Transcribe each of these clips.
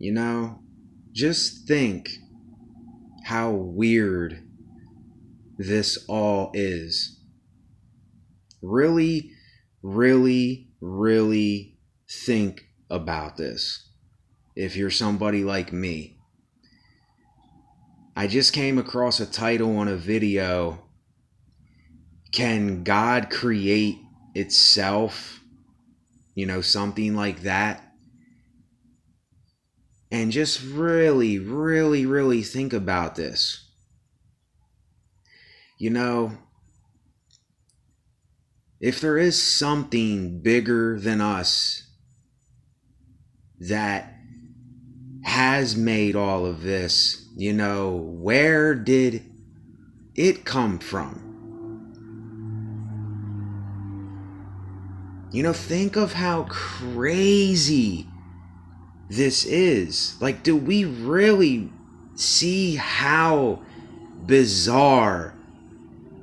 You know, just think how weird this all is. Really, really think about this if you're somebody like me. I just came across a title on a video. Can God create itself? Something like that. And just really think about this. You know, if there is something bigger than us that has made all of this, where did it come from? Think of how crazy this is. Like, do we really see how bizarre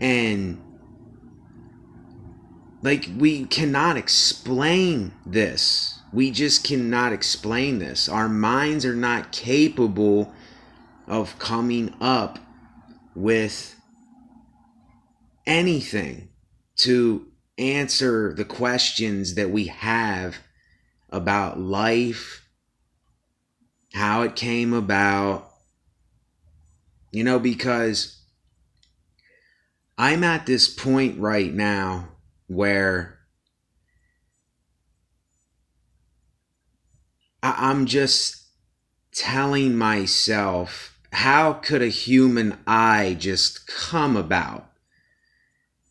and we cannot explain this? We just cannot explain this. Our minds are not capable of coming up with anything to answer the questions that we have about life, how it came about, because I'm at this point right now where I'm just telling myself, how could a human eye just come about?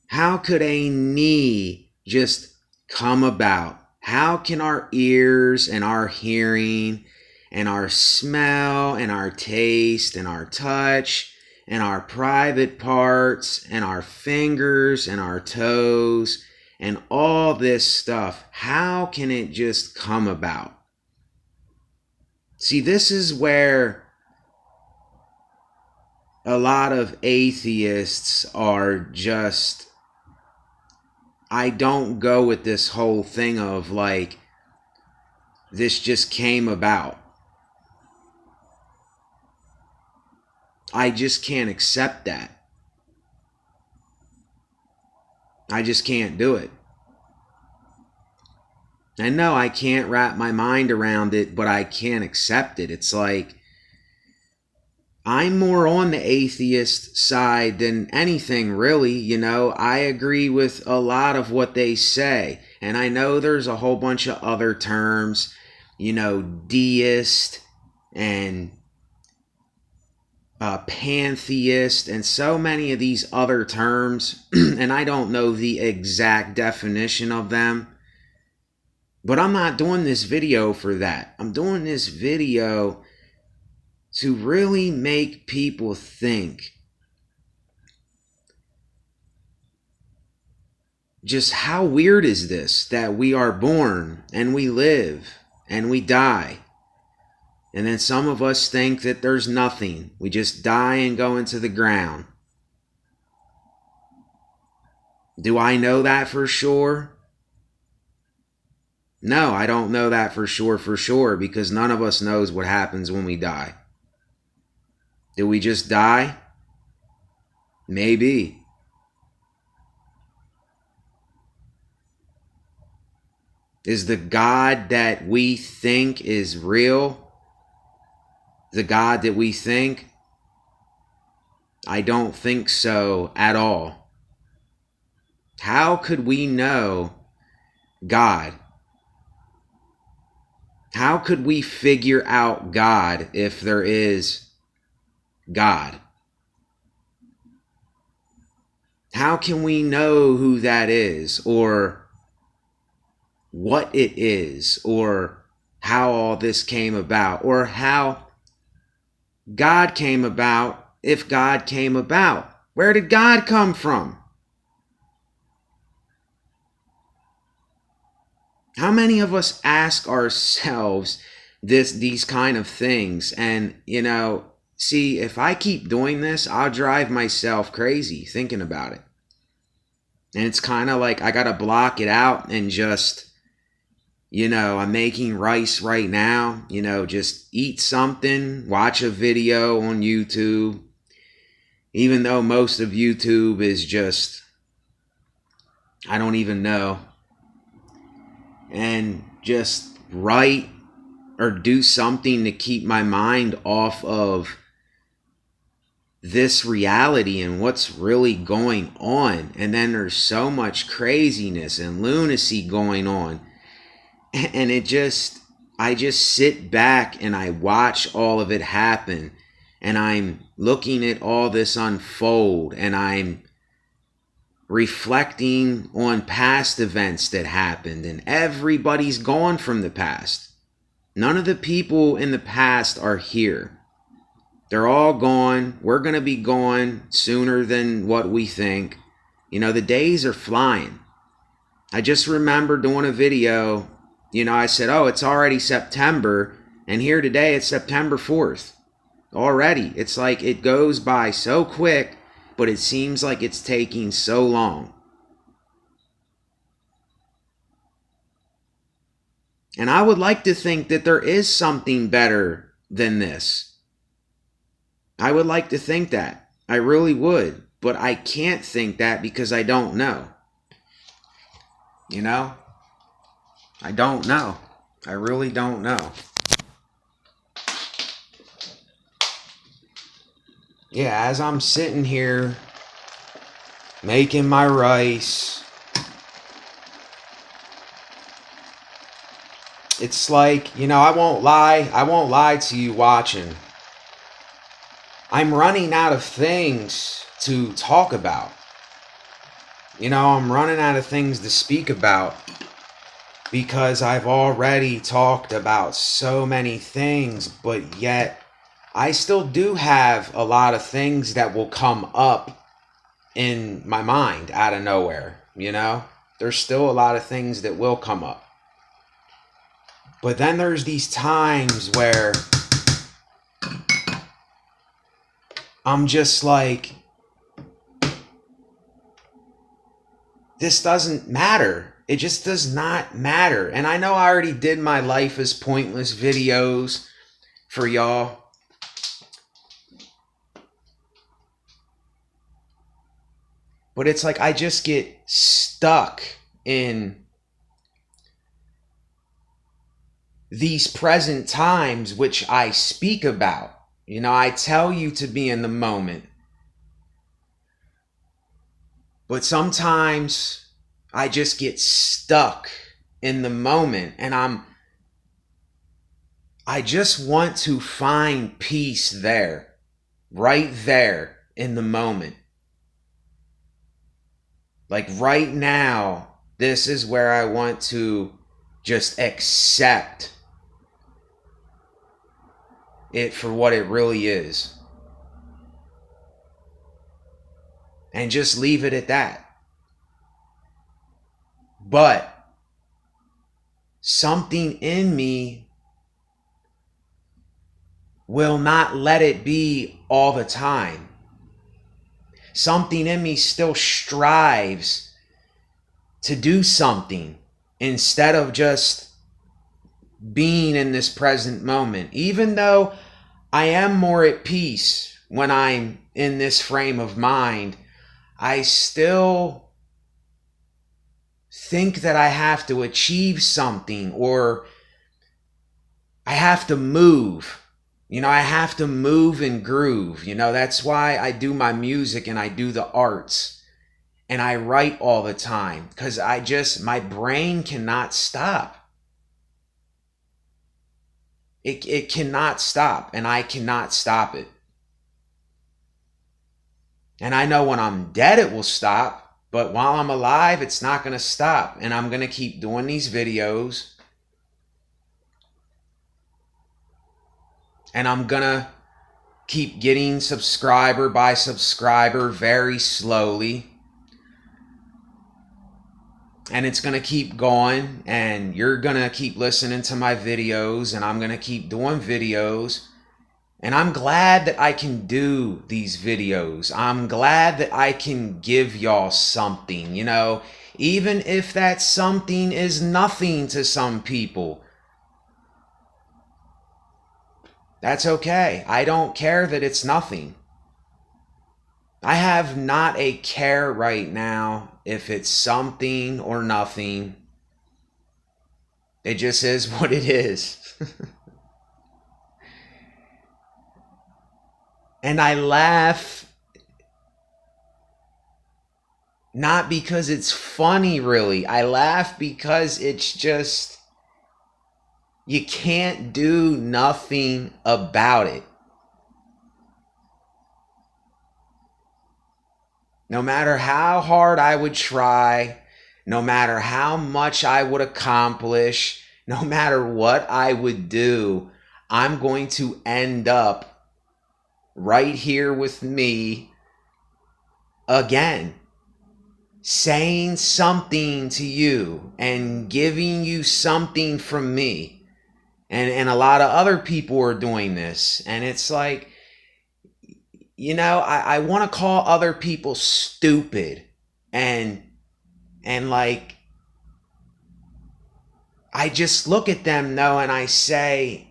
How could a knee just come about? How can our ears and our hearing and our smell and our taste and our touch and our private parts and our fingers and our toes and all this stuff, how can it just come about? See, this is where a lot of atheists are just, I don't go with this whole thing of like, this just came about. I just can't accept that. I just can't do it. And no, I can't wrap my mind around it, but I can't accept it. It's like, I'm more on the atheist side than anything, really. I agree with a lot of what they say. And I know there's a whole bunch of other terms, deist and pantheist and so many of these other terms. And I don't know the exact definition of them. But I'm not doing this video for that. I'm doing this video to really make people think. Just how weird is this that we are born and we live and we die? And then some of us think that there's nothing. We just die and go into the ground. Do I know that for sure? No, I don't know that for sure, because none of us knows what happens when we die. Do we just die? Maybe. Is the God that we think is real the God that we think? I don't think so at all. How could we know God? How could we figure out God if there is God? How can we know who that is, or what it is, or how all this came about, or how God came about, if God came about? Where did God come from? How many of us ask ourselves these kind of things? And, see, if I keep doing this, I'll drive myself crazy thinking about it. And it's kind of like I got to block it out and just I'm making rice right now, just eat something, watch a video on YouTube, even though most of YouTube is just, I don't even know, and just write or do something to keep my mind off of this reality and what's really going on. And then there's so much craziness and lunacy going on. And I just sit back and I watch all of it happen. And I'm looking at all this unfold, and I'm reflecting on past events that happened, and everybody's gone from the past. None of the people in the past are here. They're all gone. We're going to be gone sooner than what we think. The days are flying. I just remember doing a video. I said, oh, it's already September. And here today, it's September 4th. Already. It's like it goes by so quick, but it seems like it's taking so long. And I would like to think that there is something better than this. I would like to think that. I really would. But I can't think that because I don't know. I don't know. I really don't know. Yeah, as I'm sitting here making my rice, it's like, I won't lie to you watching. I'm running out of things to talk about. I'm running out of things to speak about because I've already talked about so many things, but yet I still do have a lot of things that will come up in my mind out of nowhere, There's still a lot of things that will come up. But then there's these times where I'm just like, this doesn't matter. It just does not matter. And I know I already did my Life is Pointless videos for y'all. But it's like I just get stuck in these present times, which I speak about. I tell you to be in the moment. But sometimes I just get stuck in the moment, and I just want to find peace there, right there in the moment. Like right now, this is where I want to just accept it for what it really is. And just leave it at that. But something in me will not let it be all the time. Something in me still strives to do something instead of just being in this present moment. Even though I am more at peace when I'm in this frame of mind, I still think that I have to achieve something, or I have to move. I have to move and groove. That's why I do my music and I do the arts and I write all the time, because my brain cannot stop. It cannot stop, and I cannot stop it. And I know when I'm dead it will stop, but while I'm alive it's not going to stop, and I'm going to keep doing these videos. And I'm going to keep getting subscriber by subscriber very slowly. And it's going to keep going, and you're going to keep listening to my videos, and I'm going to keep doing videos. And I'm glad that I can do these videos. I'm glad that I can give y'all something, even if that something is nothing to some people. That's okay. I don't care that it's nothing. I have not a care right now if it's something or nothing. It just is what it is. And I laugh not because it's funny, really. I laugh because it's just, you can't do nothing about it. No matter how hard I would try, no matter how much I would accomplish, no matter what I would do, I'm going to end up right here with me again, saying something to you and giving you something from me. And a lot of other people are doing this. And it's like, I want to call other people stupid and like, I just look at them though and I say,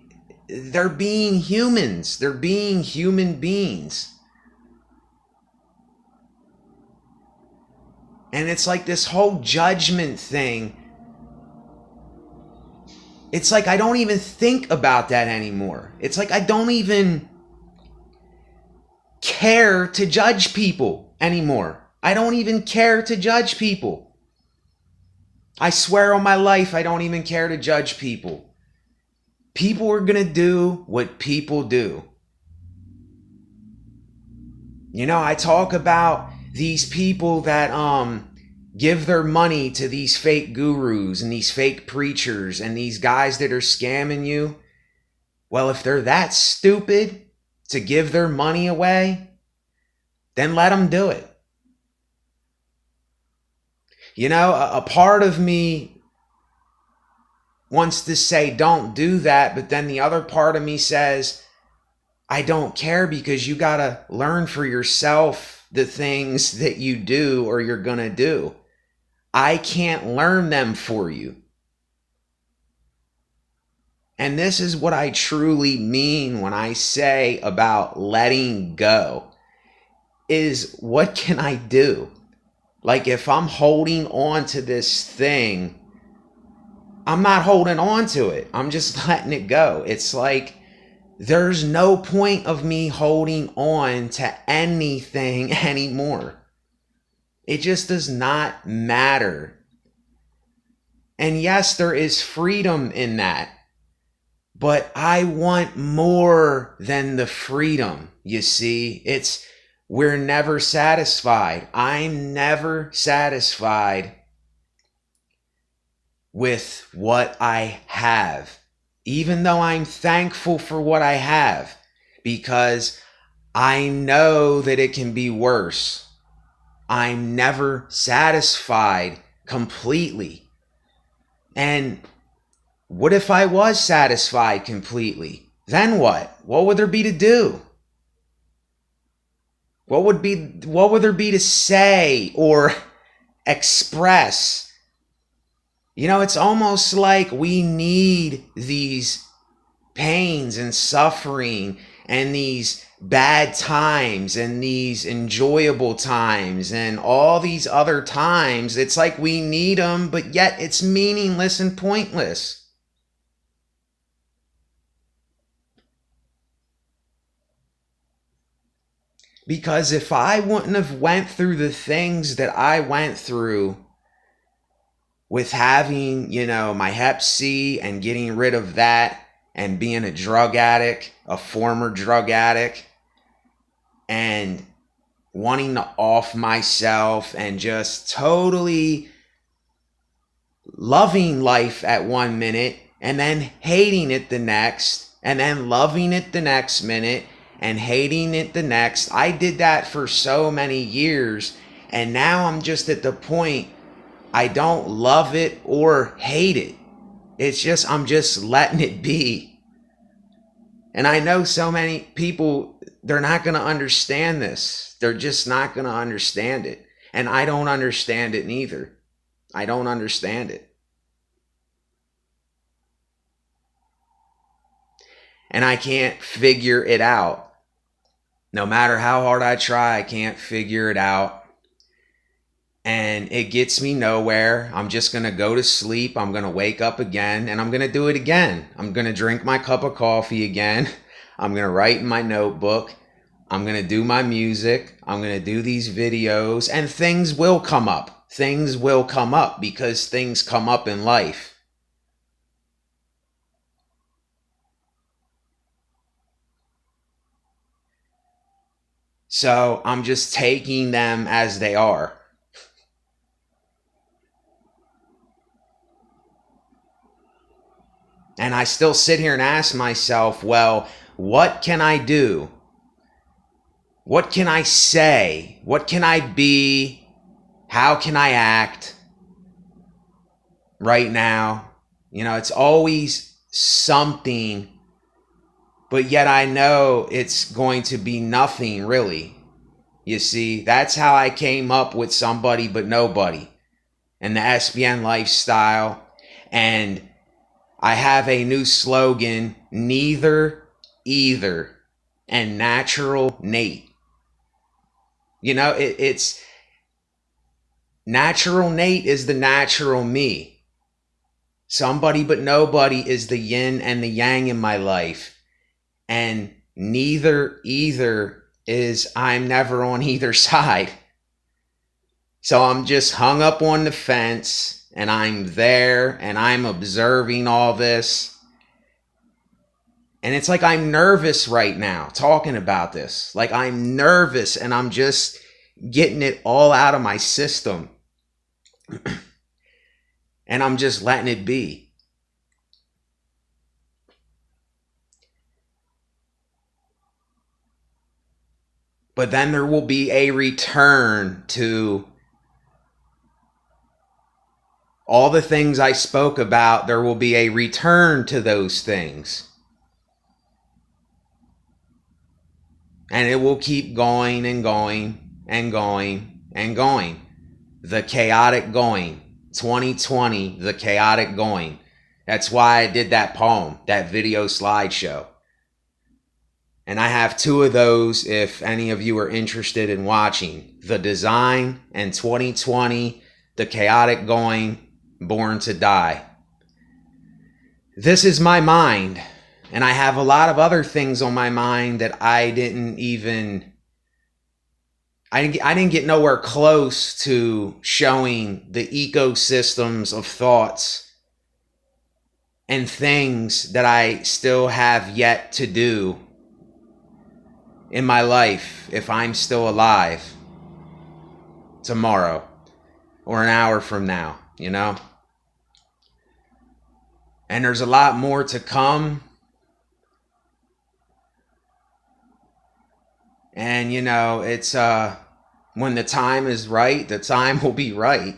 they're being humans. They're being human beings. And it's like this whole judgment thing. It's like I don't even think about that anymore. It's like I don't even care to judge people anymore. I don't even care to judge people. I swear on my life, I don't even care to judge people. People are going to do what people do. I talk about these people that give their money to these fake gurus and these fake preachers and these guys that are scamming you. Well, if they're that stupid to give their money away, then let them do it. A part of me wants to say, don't do that. But then the other part of me says, I don't care, because you got to learn for yourself the things that you do or you're going to do. I can't learn them for you. And this is what I truly mean when I say about letting go, is what can I do? Like if I'm holding on to this thing, I'm not holding on to it. I'm just letting it go. It's like there's no point of me holding on to anything anymore. It just does not matter. And yes, there is freedom in that. But I want more than the freedom, you see. We're never satisfied. I'm never satisfied with what I have, even though I'm thankful for what I have, because I know that it can be worse. I'm never satisfied completely. And what if I was satisfied completely? Then what? What would there be to do? What would there be to say or express? It's almost like we need these pains and suffering and these bad times and these enjoyable times and all these other times. It's like we need them, but yet it's meaningless and pointless. Because if I wouldn't have went through the things that I went through with having, my Hep C and getting rid of that and being a drug addict, a former drug addict, and wanting to off myself and just totally loving life at 1 minute and then hating it the next, and then loving it the next minute and hating it the next. I did that for so many years, and now I'm just at the point I don't love it or hate it. It's just, I'm just letting it be. And I know so many people, they're not going to understand this. They're just not going to understand it. And I don't understand it neither. I don't understand it. And I can't figure it out. No matter how hard I try, I can't figure it out. And it gets me nowhere. I'm just going to go to sleep. I'm going to wake up again and I'm going to do it again. I'm going to drink my cup of coffee again. I'm going to write in my notebook. I'm going to do my music. I'm going to do these videos, and things will come up. Things will come up because things come up in life. So I'm just taking them as they are. And I still sit here and ask myself, well, what can I do? What can I say? What can I be? How can I act right now? You know, it's always something, but yet I know it's going to be nothing really. You see, that's how I came up with Somebody But Nobody and the SBN lifestyle. And I have a new slogan, neither, either, and natural Nate. You know, it's natural Nate is the natural me. Somebody But Nobody is the yin and the yang in my life. And neither, either is I'm never on either side. So I'm just hung up on the fence and I'm there and I'm observing all this. And it's like I'm nervous right now talking about this. Like I'm nervous and I'm just getting it all out of my system. And I'm just letting it be. But then there will be a return to all the things I spoke about. There will be a return to those things. And it will keep going and going and going and going. The chaotic going. 2020, the chaotic going. That's why I did that poem, that video slideshow. And I have two of those if any of you are interested in watching. The Design and 2020, the chaotic going, born to die. This is my mind. And I have a lot of other things on my mind that I didn't get nowhere close to showing the ecosystems of thoughts and things that I still have yet to do in my life if I'm still alive tomorrow or an hour from now, you know? And there's a lot more to come. And, you know, it's when the time is right, the time will be right.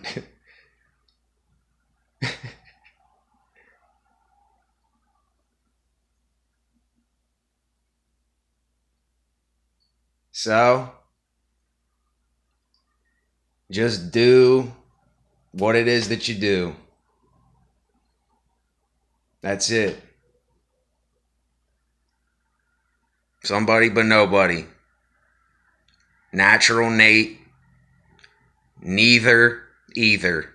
So, just do what it is that you do. That's it. Somebody but nobody. Natural Nate. Neither, either.